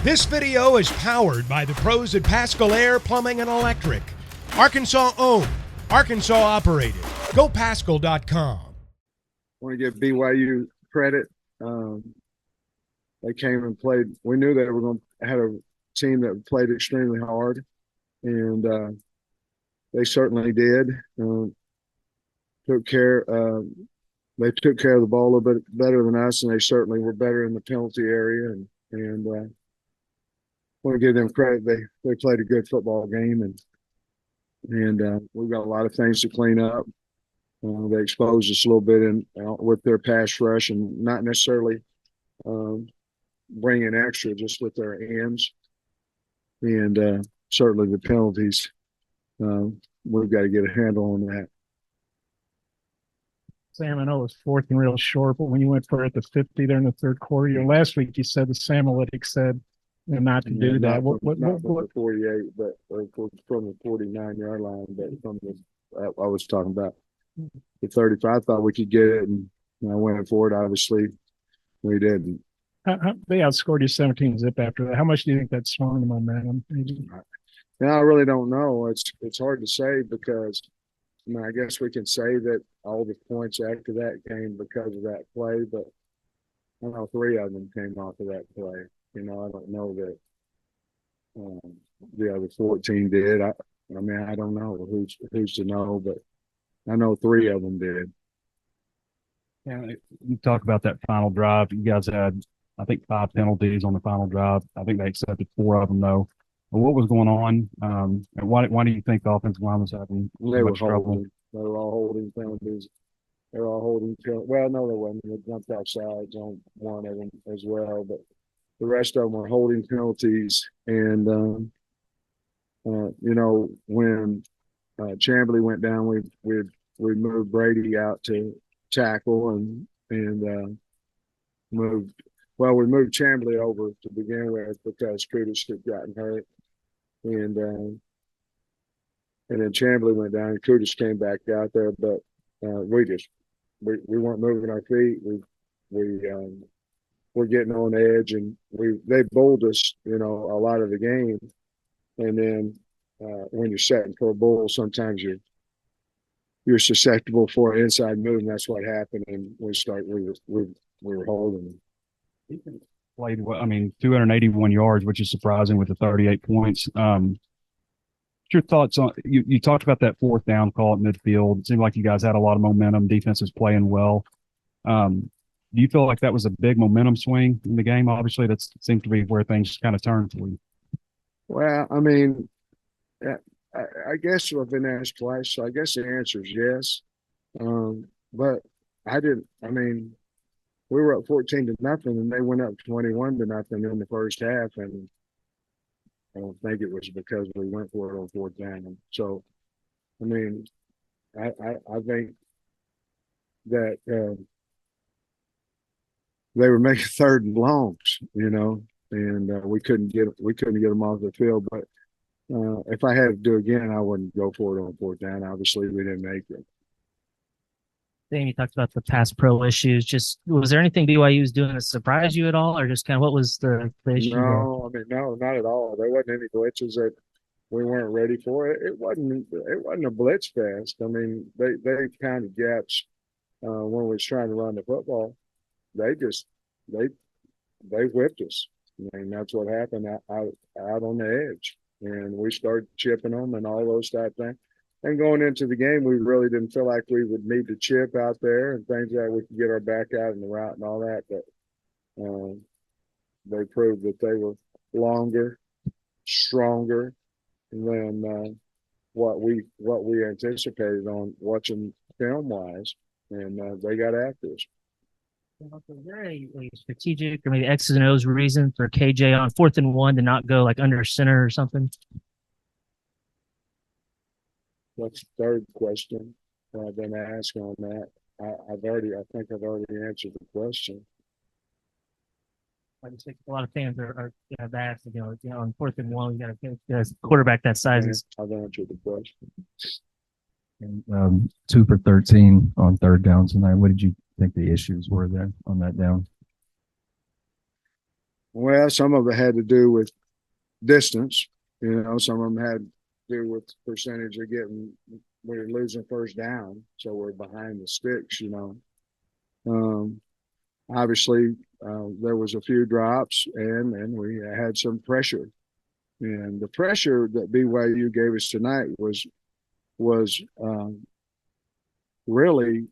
This video is powered by the pros at Pascal Air Plumbing and Electric. Arkansas owned, Arkansas operated. GoPascal.com. I want to give BYU credit. They came and played. We knew they were going to have a team that played extremely hard, and they certainly did. Took care. They took care of the ball a little bit better than us, and they certainly were better in the penalty area. And want to give them credit. They played a good football game, and we've got a lot of things to clean up. They exposed us a little bit with their pass rush, and not necessarily bringing extra, just with their hands. And certainly the penalties, we've got to get a handle on that. Sam, I know it was fourth and real short, but when you went for it at the 50 there in the third quarter, last week you said the Sam analytics said not to do that. Not from the 48, but from the 49-yard line. But from I was talking about the 35. I thought we could get it, and I went for it. Obviously, we didn't. They outscored you 17-zip after that. How much do you think that swung the momentum? Yeah, I really don't know. It's hard to say because I guess we can say that all the points after that came because of that play, but I know 3 of them came off of that play. I don't know that the other 14 did. I don't know who's to know, but I know 3 of them did. Yeah, you talk about that final drive. You guys had, I think, 5 penalties on the final drive. I think they accepted 4 of them, though. But what was going on? And why do you think the offensive line was having so much trouble? They were all holding penalties. They were all holding penalties. Well, no, they wasn't. They jumped outside on one of them as well. But the rest of them were holding penalties. And, when Chamblee went down, we moved Brady out to tackle and moved – well, we moved Chamblee over to begin with because Cougars had gotten hurt. And then Chamblee went down and Cougars came back out there, but we weren't moving our feet. We're getting on edge, and they bowled us, a lot of the game. And then when you're setting for a bowl, sometimes you're susceptible for an inside move, and that's what happened. And we were holding them. He played, 281 yards, which is surprising with the 38 points. Your thoughts on you talked about that 4th down call at midfield. It seemed like you guys had a lot of momentum. Defense was playing well. Do you feel like that was a big momentum swing in the game? Obviously, that seemed to be where things kind of turned for you. Well, I guess I've been asked twice, so I guess the answer is yes. But I didn't. We were up 14-0, and they went up 21-0 in the first half, and I don't think it was because we went for it on 4th down. So, I think that they were making 3rd and longs, and we couldn't get them off the field. But if I had to do it again, I wouldn't go for it on 4th down. Obviously, we didn't make it. Dan, you talked about the pass pro issues. Just was there anything BYU was doing that surprised you at all, or just kind of what was the issue? No, no, not at all. There wasn't any glitches that we weren't ready for. It wasn't a blitz fest. They kind of gaps when we was trying to run the football. They whipped us. That's what happened out on the edge, and we started chipping them and all those type things. And going into the game, we really didn't feel like we would need to chip out there and things that we could get our back out in the route and all that. But they proved that they were longer, stronger than what we anticipated on watching film-wise, and they got after us. Was there a strategic or maybe X's and O's reason for KJ on 4th and 1 to not go like under center or something? What's the third question I've been asked on that? I think I've already answered the question. I just think a lot of fans have asked, on 4th and 1, we got to get a quarterback that size. I've answered the question. And 2 for 13 on 3rd down tonight. What did you think the issues were there on that down? Well, some of it had to do with distance. Some of them had to do with percentage of we're losing first down, so we're behind the sticks. Obviously, there was a few drops, and we had some pressure. And the pressure that BYU gave us tonight was really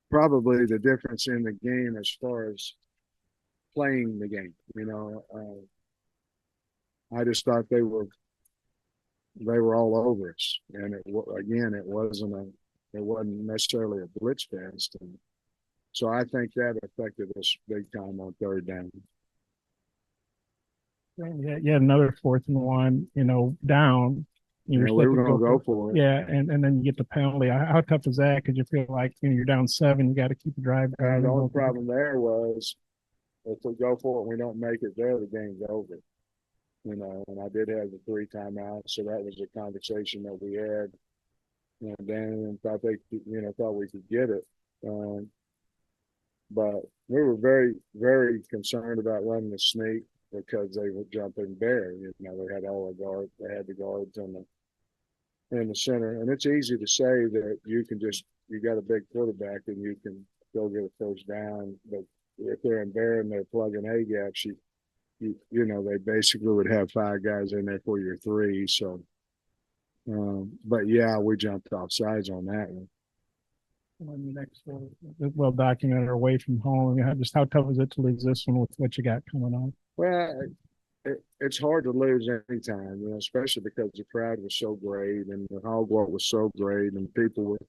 probably the difference in the game as far as playing the game. I just thought they were all over us, and it wasn't necessarily a blitz fest, and so I think that affected us big time on third down. Yeah, you had another 4th and 1, down. We were going to go for it. Yeah, and then you get the penalty. How tough is that? Because you feel like you're down 7, you got to keep the drive going. The only problem there was if we go for it and we don't make it there, the game's over. And I did have the 3 timeouts, so that was a conversation that we had. And Dan thought we could get it. But we were very, very concerned about running the sneak because they were jumping bare. They had all the guards, they had the guards in the center. And it's easy to say that you got a big quarterback and you can go get a first down. But if they're in bare and they're plugging A gaps, they basically would have 5 guys in there for your 3. So, but yeah, we jumped off sides on that one. Well documented away from home. Just how tough is it to lose this one with what you got coming on? Well, it's hard to lose any time, especially because the crowd was so great and the hog walk was so great and people were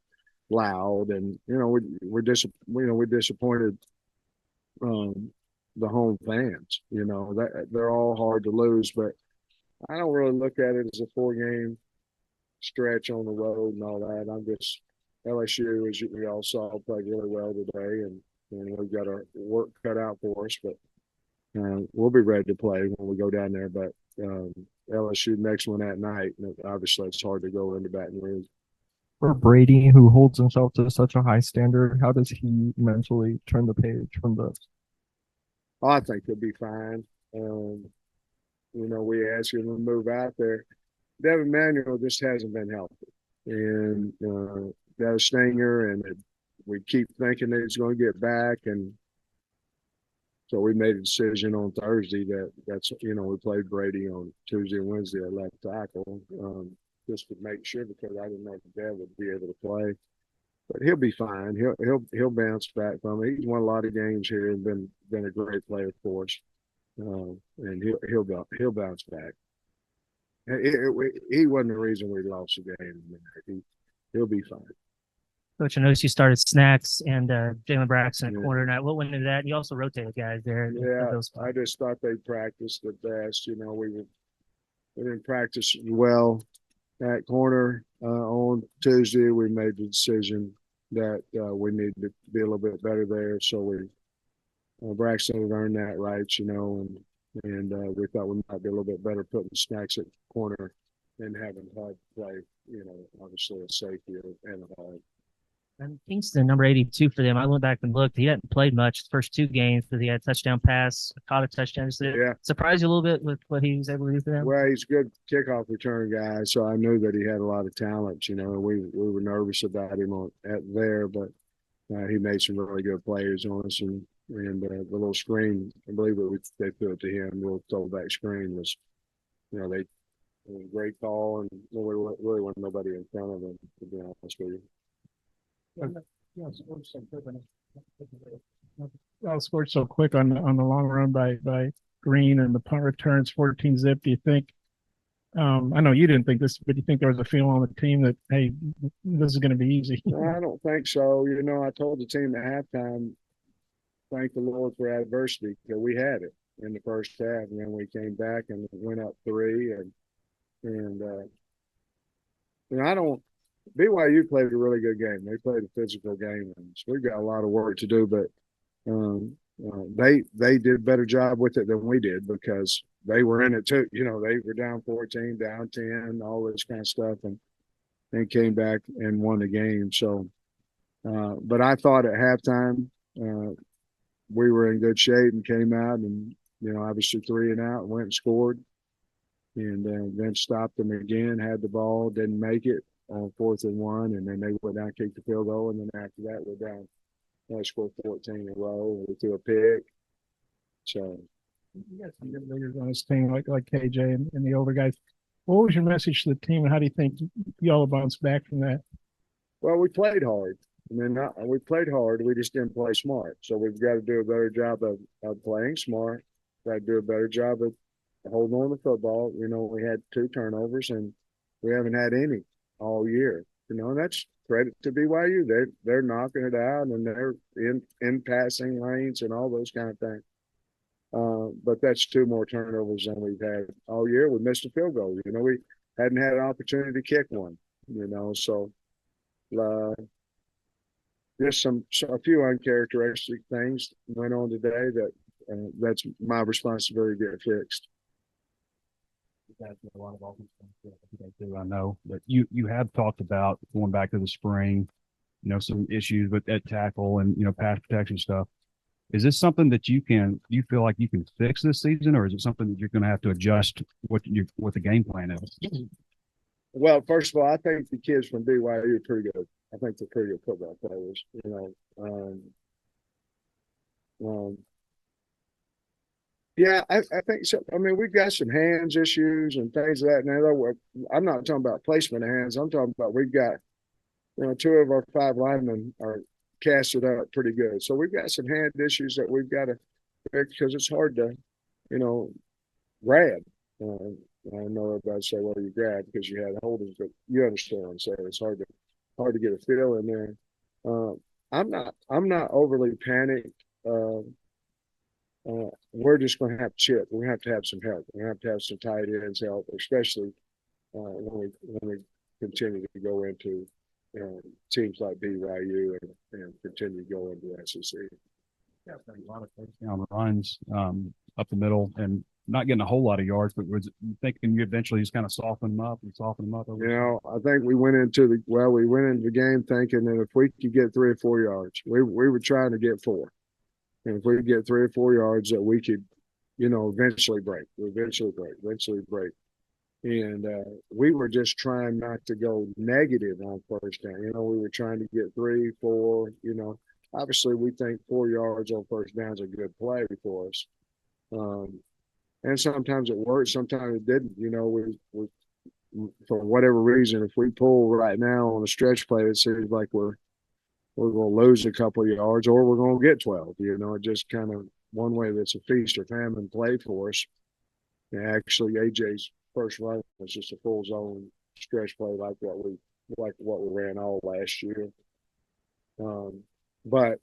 loud, and we're disappointed. The home fans, that they're all hard to lose, but I don't really look at it as a 4-game stretch on the road and all that. I'm just LSU, as we all saw, played really well today, and we've got our work cut out for us, but we'll be ready to play when we go down there. But LSU next one that night, and obviously it's hard to go into Baton Rouge. For Brady, who holds himself to such a high standard, how does he mentally turn the page from this? Oh, I think he'll be fine. We asked him to move out there. Devin Manuel just hasn't been healthy, and got a stinger, and we keep thinking that he's going to get back, and so we made a decision on Thursday that's we played Brady on Tuesday and Wednesday at left tackle, just to make sure, because I didn't know if Dad would be able to play. But he'll be fine. He'll bounce back from it. He's won a lot of games here and been a great player for us, and he'll bounce back. He wasn't the reason we lost the game. He'll be fine. Coach, I noticed you started Snacks and Jalen Braxton at corner night. What went into that? You also rotated guys there. Yeah, I just thought they practiced the best. We didn't practice well at corner on Tuesday. We made the decision that we needed to be a little bit better there. So Braxton had earned that right, and we thought we might be a little bit better putting Snacks at corner and having HUD play, obviously a safety and a HUD. And Kingston, number 82 for them. I went back and looked. He hadn't played much the first 2 games, but he had a touchdown pass, caught a touchdown. Did it surprise you a little bit with what he was able to do for them? Well, he's a good kickoff return guy, so I knew that he had a lot of talent. We were nervous about him there, but he made some really good players on us, and the little screen, I believe they threw it to him. The little throwback screen was, it was a great call, and really wasn't nobody in front of him, to be honest with you. Scored so quick on the long run by Green, and the punt returns 14 zip. Do you think? I know you didn't think this, but do you think there was a feeling on the team that, hey, this is going to be easy? I don't think so. I told the team at halftime, thank the Lord for adversity, because we had it in the first half, and then we came back and went up 3, and I don't. BYU played a really good game. They played a physical game, and so we've got a lot of work to do. But they did a better job with it than we did, because they were in it too. They were down 14, down 10, all this kind of stuff, and came back and won the game. So, but I thought at halftime we were in good shape and came out and, obviously 3 and out and went and scored. And then stopped them again, had the ball, didn't make it on 4th and 1. And then they went down, kicked the field goal. And then after that, we're down. They scored 14 in a row. We threw a pick. So. You got some good leaders on this team, like KJ and the older guys. What was your message to the team, and how do you think y'all bounce back from that? Well, we played hard. We played hard. We just didn't play smart. So we've got to do a better job of playing smart. Got to do a better job of holding on to football. We had 2 turnovers, and we haven't had any all year. And that's credit to BYU. They're knocking it out, and they're in passing lanes and all those kind of things. But that's 2 more turnovers than we've had all year. We missed a field goal. We hadn't had an opportunity to kick one. So just a few uncharacteristic things went on today that's my responsibility to get fixed. You guys do a lot of offense. I know, but you have talked about going back to the spring, some issues with that tackle and pass protection stuff. Is this something that you feel like you can fix this season, or is it something that you're going to have to adjust what the game plan is? Well, first of all, I think the kids from BYU are pretty good. I think they're pretty good football players. Yeah, I think so. I mean, we've got some hands issues and things of that. Now, I'm not talking about placement of hands. I'm talking about we've got, 2 of our 5 linemen are casted up pretty good. So we've got some hand issues that we've got to fix because it's hard to, grab. I know everybody say, well, you grab because you had holders, but you understand what I'm saying. It's hard to get a feel in there. I'm not overly panicked. We're just going to have to chip. We're going to have some help. We're going to have some tight ends help, especially when we continue to go into teams like BYU and continue to go into the SEC. Yeah, a lot of touchdown runs up the middle and not getting a whole lot of yards, but was thinking you eventually just kind of soften them up. I think we went into the game thinking that if we could get 3 or 4 yards, we were trying to get 4. And if we could get 3 or 4 yards that we could, eventually break. And we were just trying not to go negative on first down. We were trying to get 3, 4, Obviously, we think 4 yards on first down is a good play for us. And sometimes it worked, sometimes it didn't. We for whatever reason, if we pull right now on a stretch play, it seems like we're going to lose a couple of yards or we're going to get 12. It just kind of one way that's a feast or famine play for us. And actually, AJ's first run was just a full zone stretch play like what we ran all last year. But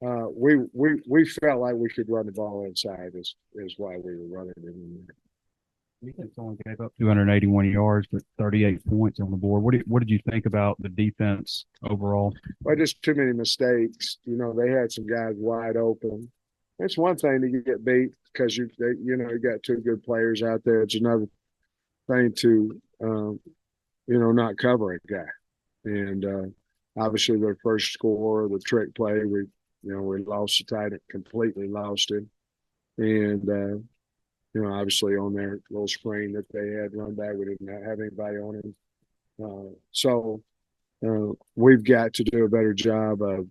we felt like we could run the ball inside is why we were running it in there. Defense only gave up 281 yards, but 38 points on the board. What did you think about the defense overall? Well, just too many mistakes. They had some guys wide open. It's one thing to get beat because you got 2 good players out there. It's another thing to not cover a guy. And obviously their first score, the trick play, we lost the tight end, completely lost it. And obviously on their little screen that they had run back, we didn't have anybody on him. So we've got to do a better job of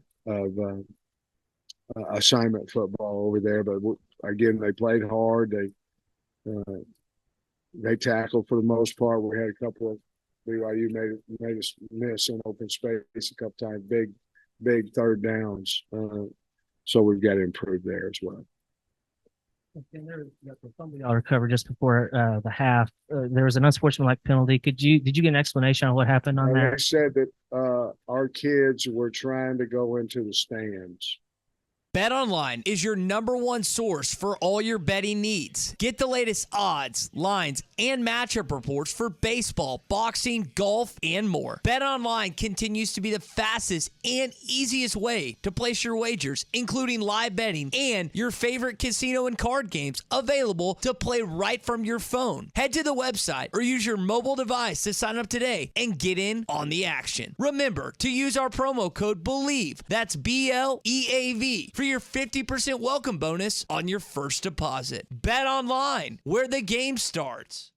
assignment football over there. But again, they played hard. They tackled for the most part. We had a couple of BYU made us miss in open space a couple times, big third downs. So we've got to improve there as well. Y'all recovered just before the half. There was an unsportsmanlike penalty. Did you get an explanation on what happened on that? They said that our kids were trying to go into the stands. BetOnline is your #1 source for all your betting needs. Get the latest odds, lines, and matchup reports for baseball, boxing, golf, and more. BetOnline continues to be the fastest and easiest way to place your wagers, including live betting and your favorite casino and card games available to play right from your phone. Head to the website or use your mobile device to sign up today and get in on the action. Remember to use our promo code BELIEVE, that's BLEAV, for your 50% welcome bonus on your first deposit. Bet online, where the game starts.